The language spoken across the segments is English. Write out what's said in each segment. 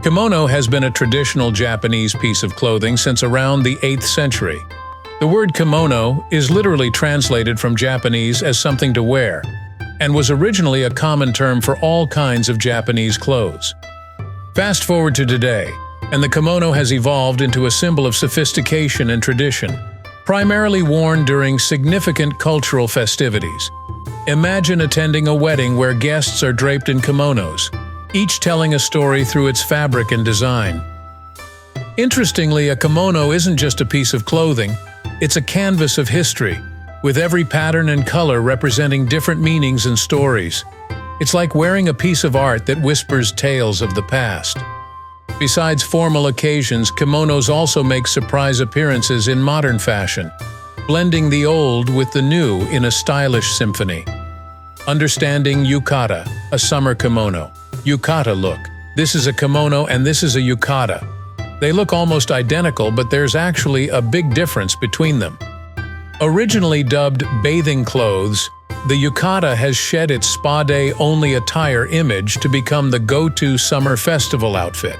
Kimono has been a traditional Japanese piece of clothing since around the 8th century. The word kimono is literally translated from Japanese as something to wear, and was originally a common term for all kinds of Japanese clothes. Fast forward to today, and the kimono has evolved into a symbol of sophistication and tradition, primarily worn during significant cultural festivities. Imagine attending a wedding where guests are draped in kimonos, each telling a story through its fabric and design. Interestingly, a kimono isn't just a piece of clothing, it's a canvas of history, with every pattern and color representing different meanings and stories. It's like wearing a piece of art that whispers tales of the past. Besides formal occasions, kimonos also make surprise appearances in modern fashion, blending the old with the new in a stylish symphony. Understanding yukata, a summer kimono. Yukata look. This is a kimono and this is a yukata. They look almost identical, but there's actually a big difference between them. Originally dubbed bathing clothes, the yukata has shed its spa day-only attire image to become the go-to summer festival outfit.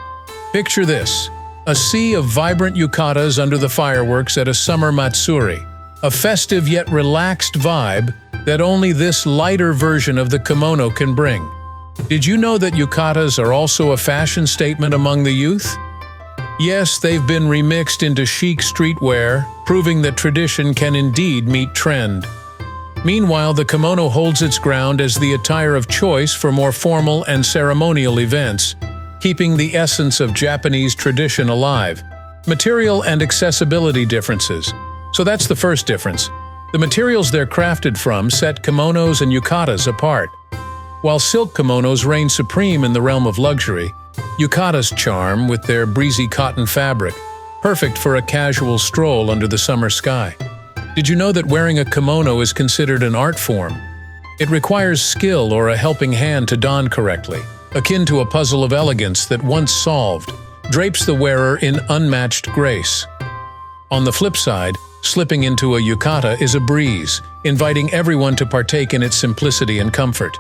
Picture this: a sea of vibrant yukatas under the fireworks at a summer matsuri, a festive yet relaxed vibe that only this lighter version of the kimono can bring. Did you know that yukatas are also a fashion statement among the youth? Yes, they've been remixed into chic streetwear, proving that tradition can indeed meet trend. Meanwhile, the kimono holds its ground as the attire of choice for more formal and ceremonial events, keeping the essence of Japanese tradition alive. Material and accessibility differences. So that's the first difference. The materials they're crafted from set kimonos and yukatas apart. While silk kimonos reign supreme in the realm of luxury, yukatas charm with their breezy cotton fabric, perfect for a casual stroll under the summer sky. Did you know that wearing a kimono is considered an art form? It requires skill or a helping hand to don correctly, akin to a puzzle of elegance that, once solved, drapes the wearer in unmatched grace. On the flip side, slipping into a yukata is a breeze, inviting everyone to partake in its simplicity and comfort.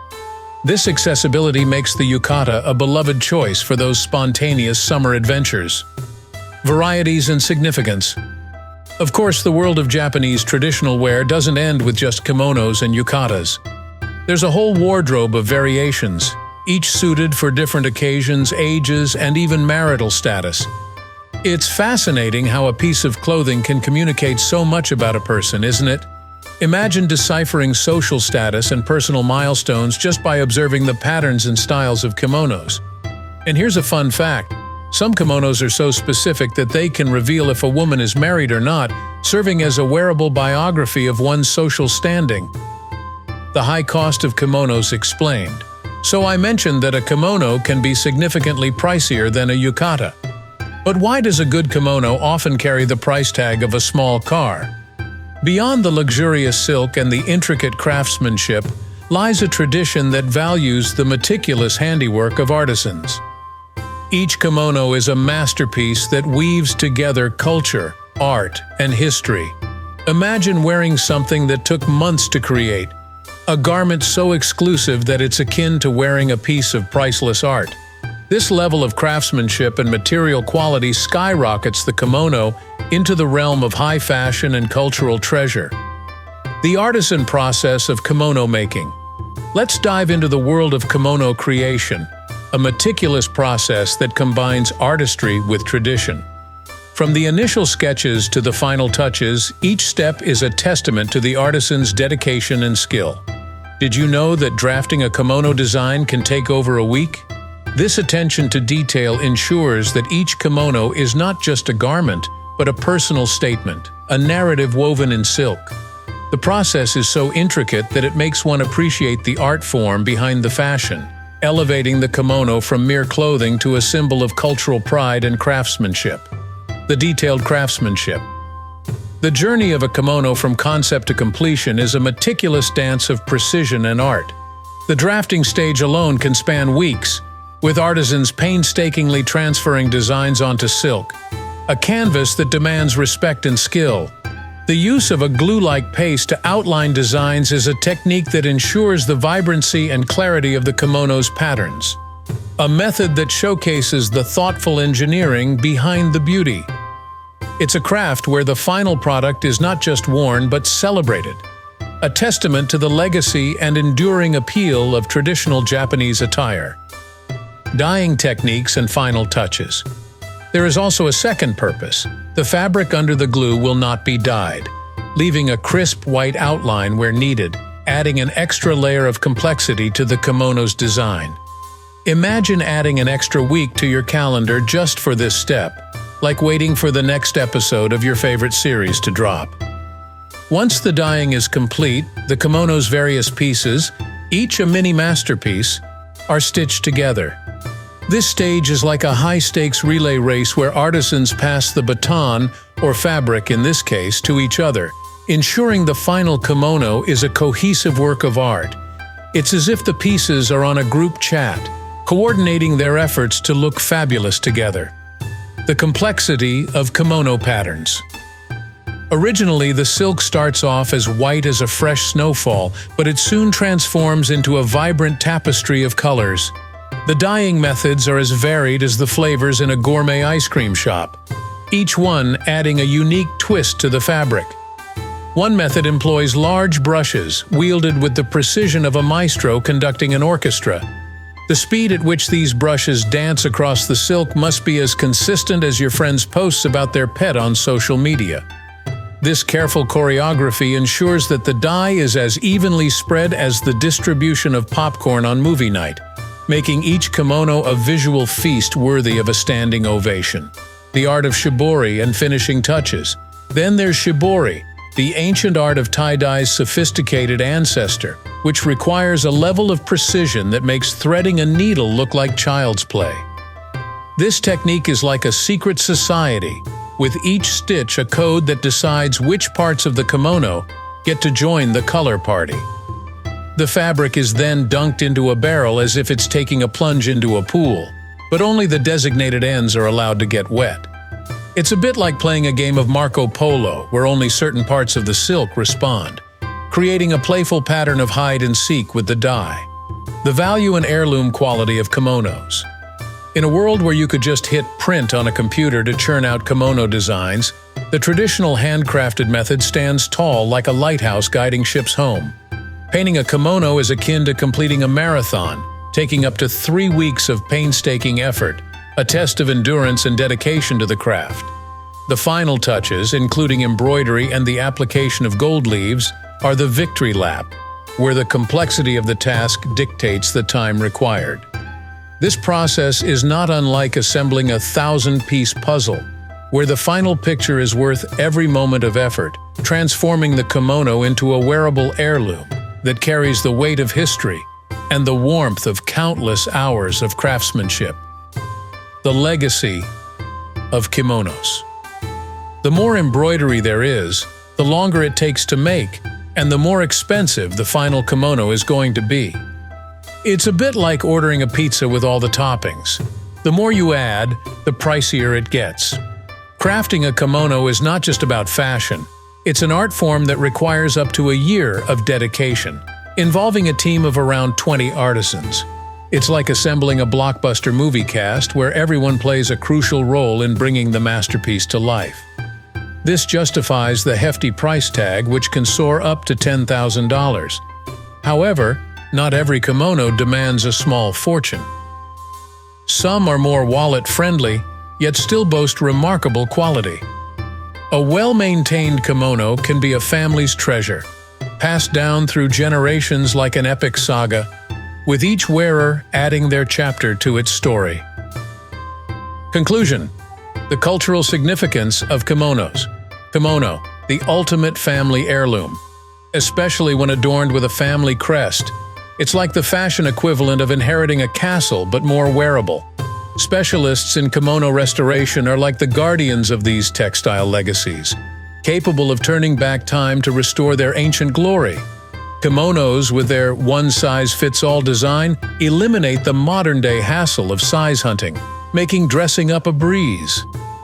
This accessibility makes the yukata a beloved choice for those spontaneous summer adventures. Varieties and significance. Of course, the world of Japanese traditional wear doesn't end with just kimonos and yukatas. There's a whole wardrobe of variations, each suited for different occasions, ages, and even marital status. It's fascinating how a piece of clothing can communicate so much about a person, isn't it? Imagine deciphering social status and personal milestones just by observing the patterns and styles of kimonos. And here's a fun fact. Some kimonos are so specific that they can reveal if a woman is married or not, serving as a wearable biography of one's social standing. The high cost of kimonos explained. So I mentioned that a kimono can be significantly pricier than a yukata. But why does a good kimono often carry the price tag of a small car? Beyond the luxurious silk and the intricate craftsmanship lies a tradition that values the meticulous handiwork of artisans. Each kimono is a masterpiece that weaves together culture, art, and history. Imagine wearing something that took months to create, a garment so exclusive that it's akin to wearing a piece of priceless art. This level of craftsmanship and material quality skyrockets the kimono into the realm of high fashion and cultural treasure. The artisan process of kimono making. Let's dive into the world of kimono creation, a meticulous process that combines artistry with tradition. From the initial sketches to the final touches, each step is a testament to the artisan's dedication and skill. Did you know that drafting a kimono design can take over a week? This attention to detail ensures that each kimono is not just a garment, but a personal statement, a narrative woven in silk. The process is so intricate that it makes one appreciate the art form behind the fashion, elevating the kimono from mere clothing to a symbol of cultural pride and craftsmanship. The detailed craftsmanship. The journey of a kimono from concept to completion is a meticulous dance of precision and art. The drafting stage alone can span weeks, with artisans painstakingly transferring designs onto silk, a canvas that demands respect and skill. The use of a glue-like paste to outline designs is a technique that ensures the vibrancy and clarity of the kimono's patterns. a method that showcases the thoughtful engineering behind the beauty. It's a craft where the final product is not just worn but celebrated, a testament to the legacy and enduring appeal of traditional Japanese attire. Dyeing techniques and final touches. There is also a second purpose. The fabric under the glue will not be dyed, leaving a crisp white outline where needed, adding an extra layer of complexity to the kimono's design. Imagine adding an extra week to your calendar just for this step, like waiting for the next episode of your favorite series to drop. Once the dyeing is complete, the kimono's various pieces, each a mini masterpiece, are stitched together. This stage is like a high-stakes relay race where artisans pass the baton, or fabric in this case, to each other, ensuring the final kimono is a cohesive work of art. It's as if the pieces are on a group chat, coordinating their efforts to look fabulous together. The complexity of kimono patterns. Originally, the silk starts off as white as a fresh snowfall, but it soon transforms into a vibrant tapestry of colors. The dyeing methods are as varied as the flavors in a gourmet ice cream shop, each one adding a unique twist to the fabric. One method employs large brushes, wielded with the precision of a maestro conducting an orchestra. The speed at which these brushes dance across the silk must be as consistent as your friends' posts about their pet on social media. This careful choreography ensures that the dye is as evenly spread as the distribution of popcorn on movie night, making each kimono a visual feast worthy of a standing ovation. The art of shibori and finishing touches. Then there's shibori, the ancient art of tie-dye's sophisticated ancestor, which requires a level of precision that makes threading a needle look like child's play. This technique is like a secret society, with each stitch a code that decides which parts of the kimono get to join the color party. The fabric is then dunked into a barrel as if it's taking a plunge into a pool, but only the designated ends are allowed to get wet. It's a bit like playing a game of Marco Polo, where only certain parts of the silk respond, creating a playful pattern of hide and seek with the dye. The value and heirloom quality of kimonos. In a world where you could just hit print on a computer to churn out kimono designs, the traditional handcrafted method stands tall like a lighthouse guiding ships home. Painting a kimono is akin to completing a marathon, taking up to 3 weeks of painstaking effort, a test of endurance and dedication to the craft. The final touches, including embroidery and the application of gold leaves, are the victory lap, where the complexity of the task dictates the time required. This process is not unlike assembling a 1,000-piece puzzle, where the final picture is worth every moment of effort, transforming the kimono into a wearable heirloom that carries the weight of history and the warmth of countless hours of craftsmanship. The legacy of kimonos. The more embroidery there is, the longer it takes to make, and the more expensive the final kimono is going to be. It's a bit like ordering a pizza with all the toppings. The more you add, the pricier it gets. Crafting a kimono is not just about fashion. It's an art form that requires up to a year of dedication, involving a team of around 20 artisans. It's like assembling a blockbuster movie cast where everyone plays a crucial role in bringing the masterpiece to life. This justifies the hefty price tag, which can soar up to $10,000. However, not every kimono demands a small fortune. Some are more wallet-friendly, yet still boast remarkable quality. A well-maintained kimono can be a family's treasure, passed down through generations like an epic saga, with each wearer adding their chapter to its story. Conclusion: the cultural significance of kimonos. Kimono, the ultimate family heirloom. Especially when adorned with a family crest, it's like the fashion equivalent of inheriting a castle but more wearable. Specialists in kimono restoration are like the guardians of these textile legacies, capable of turning back time to restore their ancient glory. Kimonos, with their one-size-fits-all design, eliminate the modern-day hassle of size hunting, making dressing up a breeze.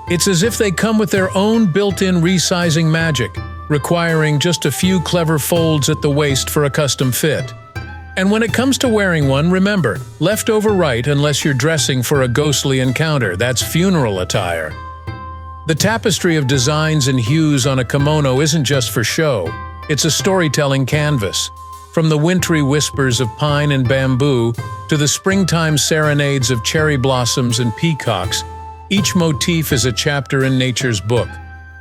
It's as if they come with their own built-in resizing magic, requiring just a few clever folds at the waist for a custom fit. And when it comes to wearing one, remember, left over right unless you're dressing for a ghostly encounter. That's funeral attire. The tapestry of designs and hues on a kimono isn't just for show. It's a storytelling canvas. From the wintry whispers of pine and bamboo to the springtime serenades of cherry blossoms and peacocks, each motif is a chapter in nature's book.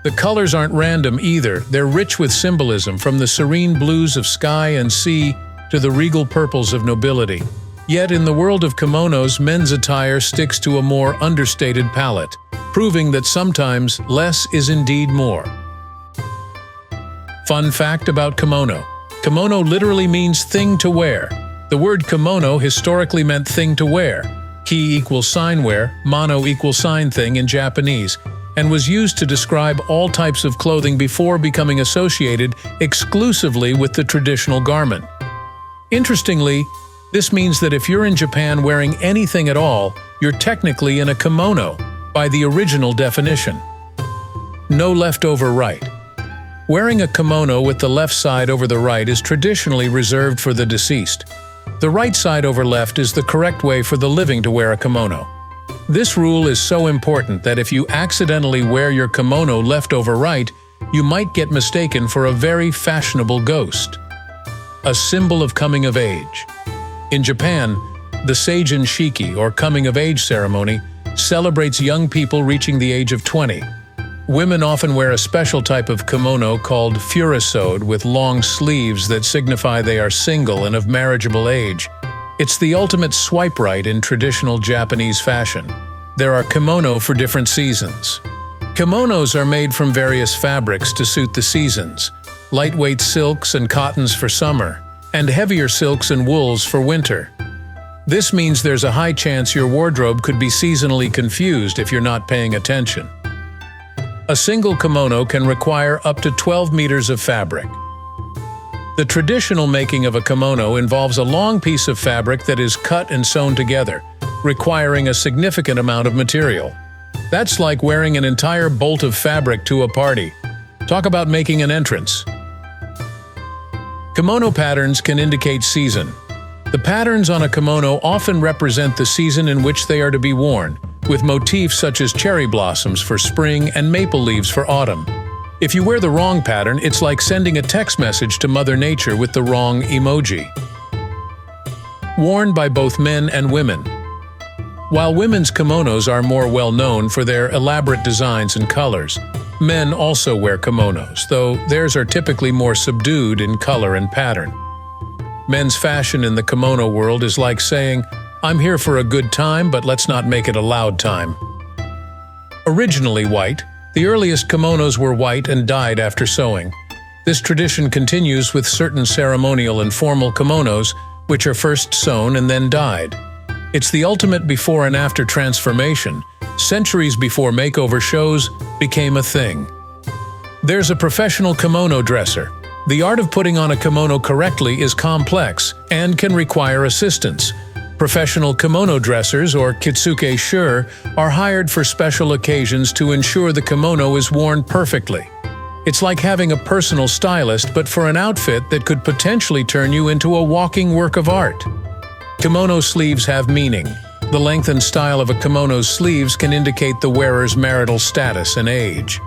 The colors aren't random either. They're rich with symbolism, from the serene blues of sky and sea to the regal purples of nobility. Yet in the world of kimonos, men's attire sticks to a more understated palette, proving that sometimes less is indeed more. Fun fact about kimono. Kimono literally means thing to wear. The word kimono historically meant thing to wear. Ki equals sign wear, mono equals sign thing in Japanese, and was used to describe all types of clothing before becoming associated exclusively with the traditional garment. Interestingly, this means that if you're in Japan wearing anything at all, you're technically in a kimono, by the original definition. No leftover right. Wearing a kimono with the left side over the right is traditionally reserved for the deceased. The right side over left is the correct way for the living to wear a kimono. This rule is so important that if you accidentally wear your kimono left over right, you might get mistaken for a very fashionable ghost. A symbol of coming of age. In Japan, the Seijin Shiki, or coming-of-age ceremony, celebrates young people reaching the age of 20. Women often wear a special type of kimono called furisode with long sleeves that signify they are single and of marriageable age. It's the ultimate swipe right in traditional Japanese fashion. There are kimono for different seasons. Kimonos are made from various fabrics to suit the seasons. Lightweight silks and cottons for summer, and heavier silks and wools for winter. This means there's a high chance your wardrobe could be seasonally confused if you're not paying attention. A single kimono can require up to 12 meters of fabric. The traditional making of a kimono involves a long piece of fabric that is cut and sewn together, requiring a significant amount of material. That's like wearing an entire bolt of fabric to a party. Talk about making an entrance. Kimono patterns can indicate season. The patterns on a kimono often represent the season in which they are to be worn, with motifs such as cherry blossoms for spring and maple leaves for autumn. If you wear the wrong pattern, it's like sending a text message to Mother Nature with the wrong emoji. Worn by both men and women. While women's kimonos are more well known for their elaborate designs and colors, men also wear kimonos, though theirs are typically more subdued in color and pattern. Men's fashion in the kimono world is like saying, "I'm here for a good time, but let's not make it a loud time." Originally white, the earliest kimonos were white and dyed after sewing. This tradition continues with certain ceremonial and formal kimonos, which are first sewn and then dyed. It's the ultimate before and after transformation. Centuries before makeover shows became a thing. There's a professional kimono dresser. The art of putting on a kimono correctly is complex and can require assistance. Professional kimono dressers, or kitsuke shur, are hired for special occasions to ensure the kimono is worn perfectly. It's like having a personal stylist, but for an outfit that could potentially turn you into a walking work of art. Kimono sleeves have meaning. The length and style of a kimono's sleeves can indicate the wearer's marital status and age.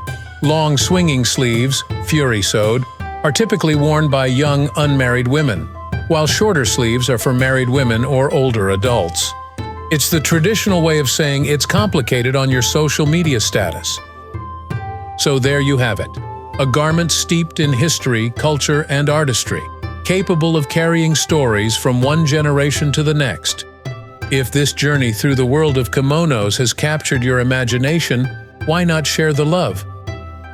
Long swinging sleeves, furisode, are typically worn by young, unmarried women, while shorter sleeves are for married women or older adults. It's the traditional way of saying it's complicated on your social media status. So there you have it, a garment steeped in history, culture, and artistry, capable of carrying stories from one generation to the next. If this journey through the world of kimonos has captured your imagination, why not share the love?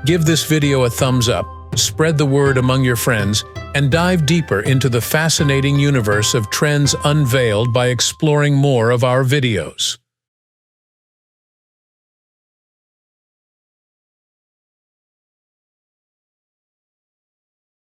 Give this video a thumbs up, spread the word among your friends, and dive deeper into the fascinating universe of trends unveiled by exploring more of our videos.